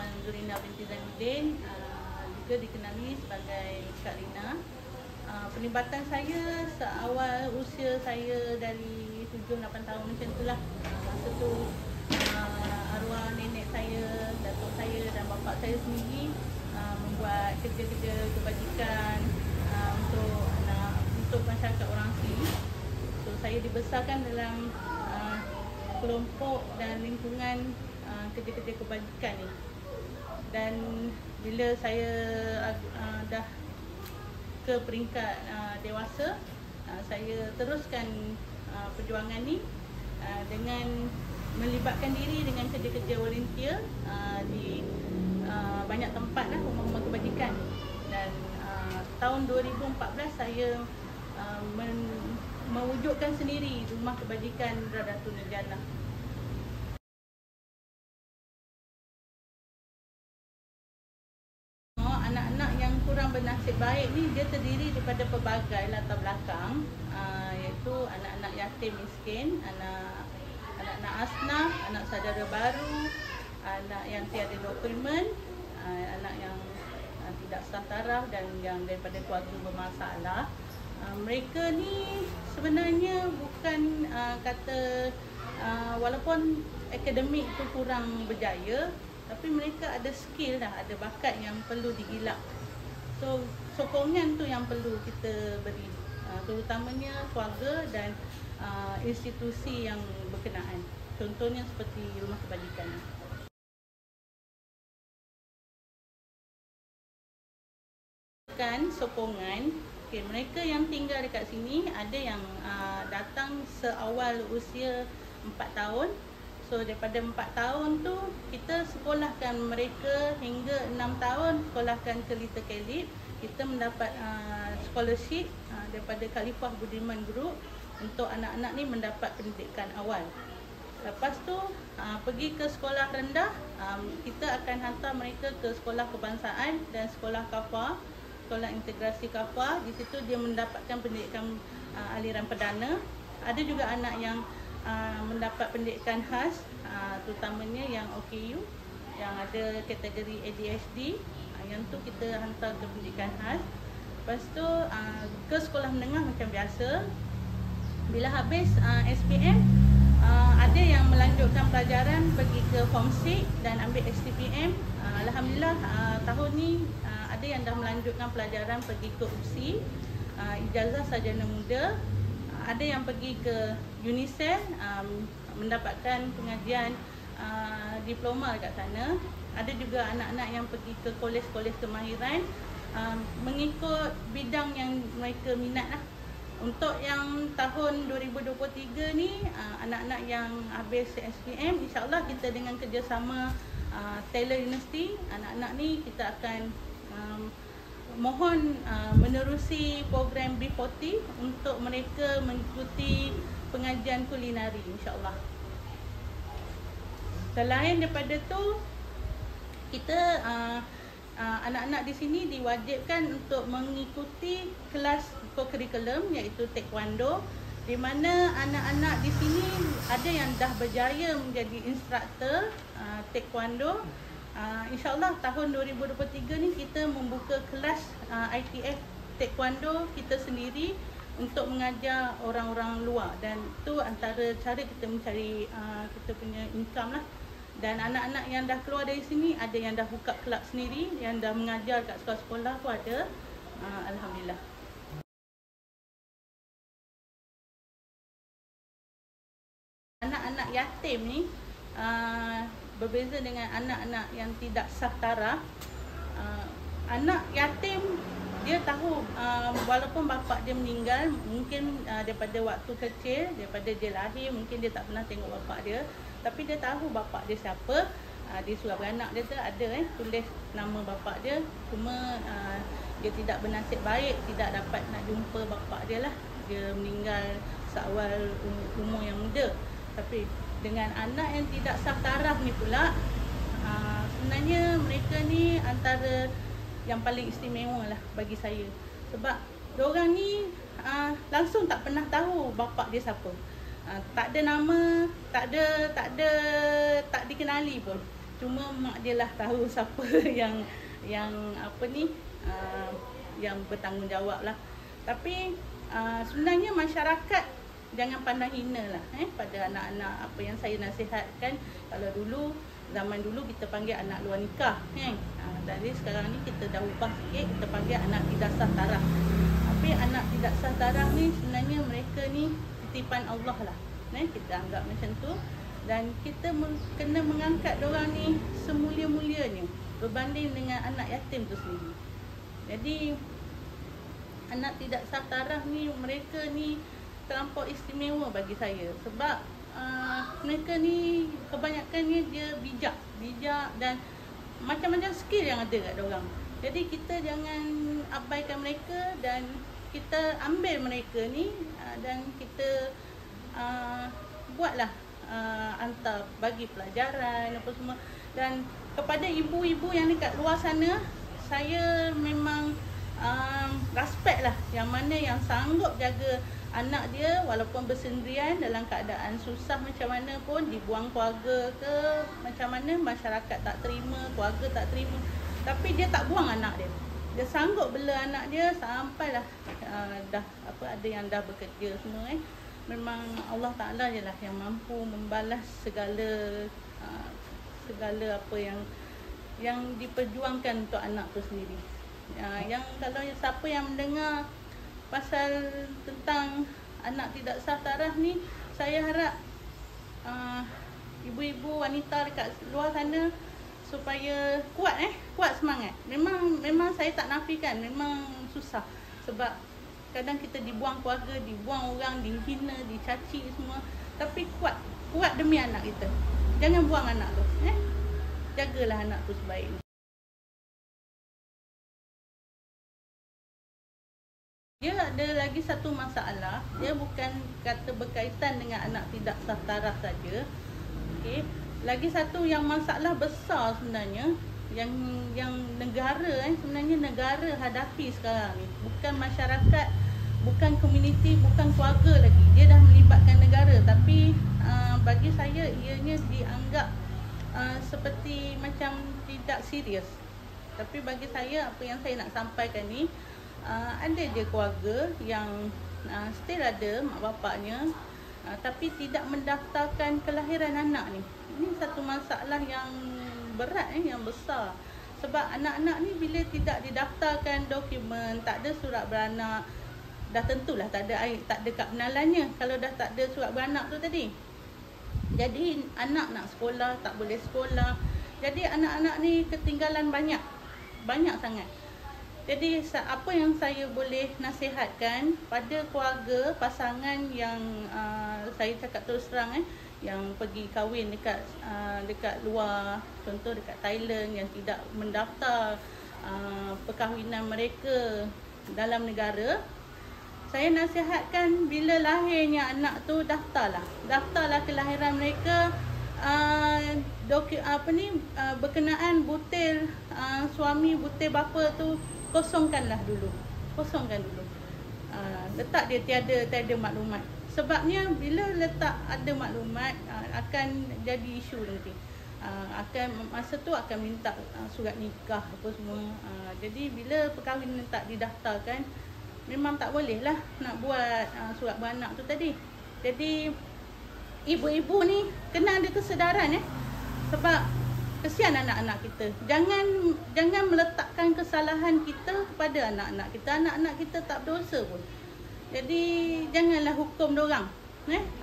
Puan Zurina binti Zainuddin, juga dikenali sebagai Kak Lina. Penlibatan saya seawal usia saya dari 7-8 tahun macam itulah. Masa tu arwah nenek saya, datuk saya dan bapa saya sendiri membuat kerja-kerja kebajikan untuk masyarakat orang asli. So, saya dibesarkan dalam kelompok dan lingkungan kerja-kerja kebajikan ni. Dan bila saya dah ke peringkat dewasa, saya teruskan perjuangan ni dengan melibatkan diri dengan kerja-kerja volunteer di banyak tempat lah, rumah-rumah kebajikan. Dan tahun 2014 saya mewujudkan sendiri rumah kebajikan Radatul Najana. Anak-anak yang kurang bernasib baik ni dia terdiri daripada pelbagai latar belakang, iaitu anak-anak yatim miskin, anak-anak asnaf, anak saudara baru, anak yang tiada dokumen, anak yang tidak sah taraf dan yang daripada keluarga bermasalah. Mereka ni sebenarnya bukan kata walaupun akademik tu kurang berjaya, tapi mereka ada skill dah, ada bakat yang perlu digilak. So sokongan tu yang perlu kita beri, terutamanya keluarga dan institusi yang berkenaan. Contohnya seperti rumah kebajikan. Sokongan, mereka yang tinggal dekat sini ada yang datang seawal usia 4 tahun. So daripada 4 tahun tu kita sekolahkan mereka hingga 6 tahun, sekolahkan ke Little Caleb. Kita mendapat scholarship daripada Khalifah Budiman Group untuk anak-anak ni mendapat pendidikan awal. Lepas tu pergi ke sekolah rendah, kita akan hantar mereka ke sekolah kebangsaan dan sekolah kafah, sekolah integrasi kafah. Di situ dia mendapatkan pendidikan aliran perdana. Ada juga anak yang mendapat pendidikan khas, terutamanya yang OKU, yang ada kategori ADHD, yang tu kita hantar ke pendidikan khas. Lepas tu ke sekolah menengah macam biasa. Bila habis SPM, ada yang melanjutkan pelajaran pergi ke Form 6 dan ambil STPM. Alhamdulillah tahun ni ada yang dah melanjutkan pelajaran pergi ke UPSI, ijazah sarjana muda. Ada yang pergi ke UNICEF, mendapatkan pengajian diploma dekat sana. Ada juga anak-anak yang pergi ke kolej-kolej kemahiran mengikut bidang yang mereka minat lah. Untuk yang tahun 2023 ni, anak-anak yang habis SPM, insyaAllah kita dengan kerjasama Taylor University, anak-anak ni kita akan mohon menerusi program B40 untuk mereka mengikuti pengajian kulinari, insyaAllah. Selain daripada tu, kita anak-anak di sini diwajibkan untuk mengikuti kelas co-curriculum iaitu taekwondo, di mana anak-anak di sini ada yang dah berjaya menjadi instruktor taekwondo. InsyaAllah tahun 2023 ni kita membuka kelas ITF taekwondo kita sendiri untuk mengajar orang-orang luar, dan tu antara cara kita mencari kita punya income lah. Dan anak-anak yang dah keluar dari sini ada yang dah buka kelab sendiri, yang dah mengajar kat sekolah-sekolah pun ada. Alhamdulillah. Anak-anak yatim ni berbeza dengan anak-anak yang tidak sah taraf. Anak yatim dia tahu walaupun bapa dia meninggal, mungkin daripada waktu kecil, daripada dia lahir mungkin dia tak pernah tengok bapa dia, tapi dia tahu bapa dia siapa. Di surat beranak dia tu ada tulis nama bapa dia, cuma dia tidak bernasib baik, tidak dapat nak jumpa bapa dia lah. Dia meninggal seawal umur yang muda. Tapi dengan anak yang tidak sah taraf ni pula, sebenarnya mereka ni antara yang paling istimewa lah bagi saya. Sebab diorang ni langsung tak pernah tahu bapa dia siapa. Tak ada nama, tak dikenali pun. Cuma mak dia lah tahu siapa yang apa ni yang bertanggungjawab lah. Tapi sebenarnya masyarakat jangan pandang hina lah pada anak-anak. Apa yang saya nasihatkan, kalau zaman dulu kita panggil anak luar nikah Jadi sekarang ni kita dah ubah sikit, kita panggil anak tidak sah taraf. Tapi anak tidak sah taraf ni sebenarnya mereka ni titipan Allah lah, kita anggap macam tu. Dan kita kena mengangkat diorang ni semulia-mulianya berbanding dengan anak yatim tu sendiri. Jadi anak tidak sah taraf ni, mereka ni terlampau istimewa bagi saya. Sebab mereka ni kebanyakannya dia bijak dan macam-macam skill yang ada kat diorang. Jadi kita jangan abaikan mereka dan kita ambil mereka ni dan kita buatlah hantar bagi pelajaran apa semua. Dan kepada ibu-ibu yang dekat luar sana, saya memang respect lah yang mana yang sanggup jaga anak dia walaupun bersendirian dalam keadaan susah macam mana pun, dibuang keluarga ke macam mana, masyarakat tak terima, keluarga tak terima, tapi dia tak buang anak dia. Dia sanggup bela anak dia sampailah ada yang dah bekerja semua Memang Allah Ta'ala je lah yang mampu membalas segala apa yang diperjuangkan untuk anak tu sendiri. Yang kalau siapa yang mendengar pasal tentang anak tidak sah taraf ni, saya harap ibu-ibu wanita dekat luar sana supaya kuat semangat. Memang saya tak nafikan, memang susah. Sebab kadang kita dibuang keluarga, dibuang orang, dihina, dicaci semua. Tapi kuat demi anak kita. Jangan buang anak tu. Jagalah anak tu sebaik. Dia ada lagi satu masalah, dia bukan kata berkaitan dengan anak tidak sah taraf saja. Okey, lagi satu yang masalah besar sebenarnya yang negara sebenarnya negara hadapi sekarang ni, bukan masyarakat, bukan komuniti, bukan keluarga lagi. Dia dah melibatkan negara, tapi bagi saya ianya dianggap seperti macam tidak serius. Tapi bagi saya, apa yang saya nak sampaikan ni, ada je keluarga yang still ada mak bapaknya tapi tidak mendaftarkan kelahiran anak ni. Ini satu masalah yang berat yang besar. Sebab anak-anak ni bila tidak didaftarkan dokumen, tak ada surat beranak, dah tentulah tak ada kad penalannya kalau dah tak ada surat beranak tu tadi. Jadi anak nak sekolah tak boleh sekolah. Jadi anak-anak ni ketinggalan banyak sangat. Jadi apa yang saya boleh nasihatkan pada keluarga, pasangan yang saya cakap terus terang yang pergi kahwin dekat luar, contoh dekat Thailand, yang tidak mendaftar perkahwinan mereka dalam negara, saya nasihatkan bila lahirnya anak tu daftarlah kelahiran mereka, berkenaan butil suami, butil bapa tu kosongkanlah dulu. Letak dia tiada maklumat. Sebabnya bila letak ada maklumat akan jadi isu nanti. Masa tu akan minta surat nikah apa semua. Jadi bila perkahwinan tak didaftarkan, memang tak boleh lah nak buat surat beranak tu tadi. Jadi ibu-ibu ni kena ada kesedaran sebab kesian anak-anak kita. Jangan meletakkan kesalahan kita kepada anak-anak kita. Anak-anak kita tak berdosa pun. Jadi janganlah hukum diorang.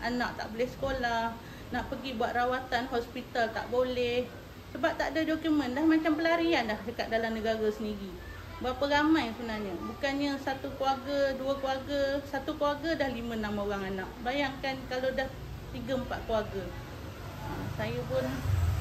Anak tak boleh sekolah, nak pergi buat rawatan hospital tak boleh. Sebab tak ada dokumen, dah macam pelarian dah dekat dalam negara sendiri. Berapa ramai sebenarnya. Bukannya satu keluarga, dua keluarga, satu keluarga dah 5-6 orang anak. Bayangkan kalau dah 3-4 keluarga. Saya pun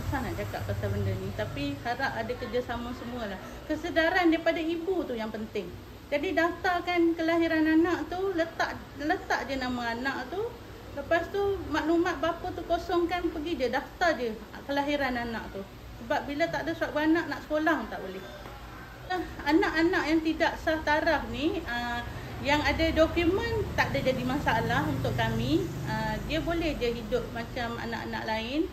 susah nak cakap pasal benda ni, tapi harap ada kerjasama semualah. Kesedaran daripada ibu tu yang penting. Jadi daftarkan kelahiran anak tu, letak je nama anak tu. Lepas tu maklumat bapa tu kosongkan, pergi je daftar je kelahiran anak tu. Sebab bila tak ada surat beranak, nak sekolah tak boleh. Anak-anak yang tidak sah taraf ni, yang ada dokumen tak ada jadi masalah untuk kami. Dia boleh je hidup macam anak-anak lain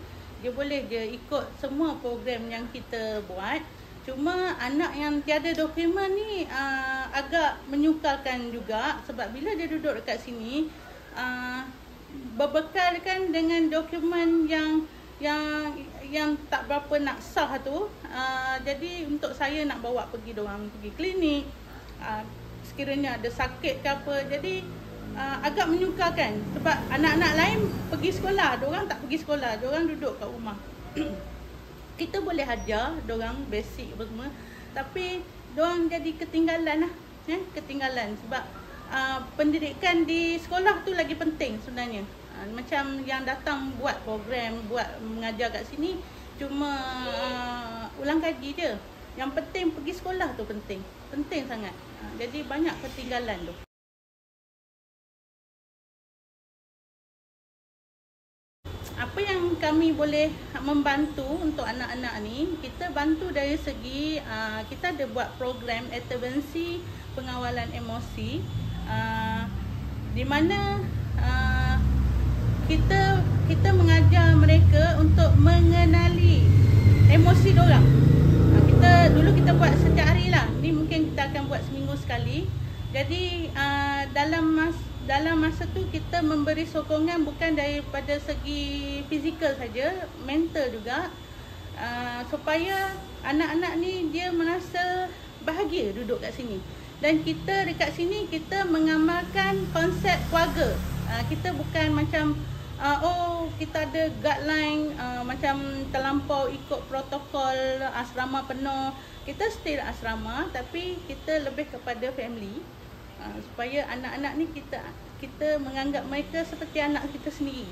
dia boleh je ikut semua program yang kita buat. Cuma anak yang tiada dokumen ni agak menyukarkan juga, sebab bila dia duduk dekat sini berbekalkan dengan dokumen yang tak berapa nak sah tu, jadi untuk saya nak bawa pergi diorang pergi klinik, sekiranya ada sakit ke apa, jadi agak menyukarkan sebab anak-anak lain pergi sekolah, diorang tak pergi sekolah, diorang duduk kat rumah. Kita boleh ajar diorang basic apa semua, tapi diorang jadi ketinggalan lah, ketinggalan sebab pendidikan di sekolah tu lagi penting sebenarnya. Macam yang datang buat program, buat mengajar kat sini cuma ulang kaji je. Yang penting pergi sekolah tu penting sangat. Jadi banyak ketinggalan tu. Apa yang kami boleh membantu untuk anak-anak ni, kita bantu dari segi kita ada buat program intervensi pengawalan emosi, di mana kita mengajar mereka untuk mengenali emosi diorang. Kita buat setiap hari lah. Ni mungkin kita akan buat seminggu sekali. Jadi dalam masa tu kita memberi sokongan bukan daripada segi fizikal saja, mental juga, supaya anak-anak ni dia merasa bahagia duduk kat sini. Dan kita dekat sini kita mengamalkan konsep keluarga. Kita bukan macam kita ada guideline macam terlampau ikut protokol asrama penuh. Kita still asrama tapi kita lebih kepada family, supaya anak-anak ni kita menganggap mereka seperti anak kita sendiri.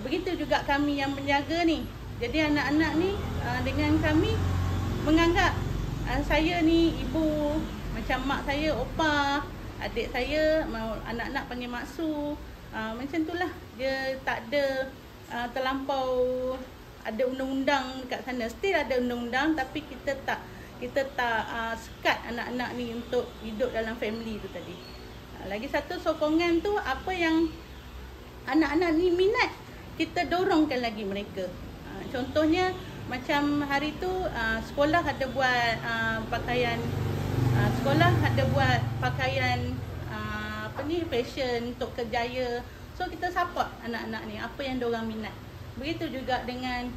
Begitu juga kami yang menjaga ni. Jadi anak-anak ni dengan kami menganggap saya ni ibu, macam mak saya opa, adik saya anak-anak panggil maksu. Macam itulah, dia tak ada terlampau ada undang-undang kat sana. Still ada undang-undang tapi kita tak sekat anak-anak ni untuk hidup dalam family tu tadi. Lagi satu sokongan tu, apa yang anak-anak ni minat, kita dorongkan lagi mereka. Contohnya macam hari tu sekolah ada buat pakaian fashion untuk kerjaya. So kita support anak-anak ni apa yang diorang minat. Begitu juga dengan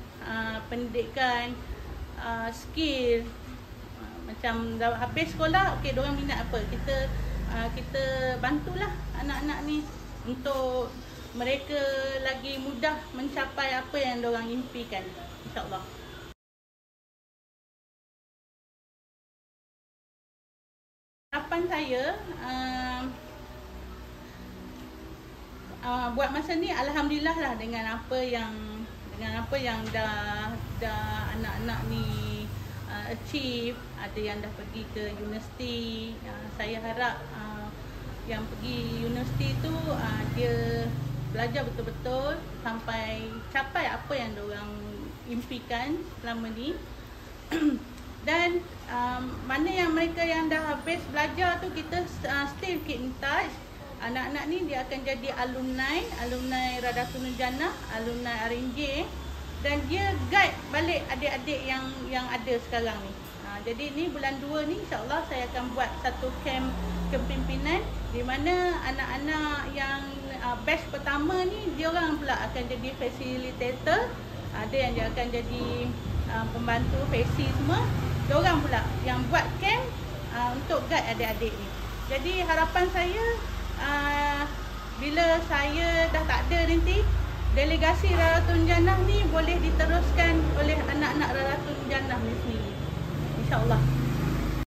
pendidikan, skill. Macam dah habis sekolah, okey diorang minat apa, kita bantulah anak-anak ni untuk mereka lagi mudah mencapai apa yang diorang impikan, insya-Allah. Harapan saya buat masa ni alhamdulillah lah dengan apa yang dah anak-anak ni achieve. Ada yang dah pergi ke universiti. Saya harap yang pergi universiti tu dia belajar betul-betul sampai capai apa yang diorang impikan selama ni. Dan mana yang mereka yang dah habis belajar tu, kita still keep in touch. Anak-anak ni dia akan jadi alumni Radatul Jannah, alumni RNJ, dan dia guide balik adik-adik yang ada sekarang ni. Jadi ni bulan 2 ni insya-Allah saya akan buat satu camp kepimpinan di mana anak-anak yang batch pertama ni dia orang pula akan jadi facilitator, ada yang dia akan jadi pembantu faci semua. Dia orang pula yang buat camp untuk guide adik-adik ni. Jadi harapan saya bila saya dah tak ada nanti, delegasi Radatul Jannah ni boleh diteruskan oleh anak-anak Radatul Jannah ni sendiri, insya-Allah.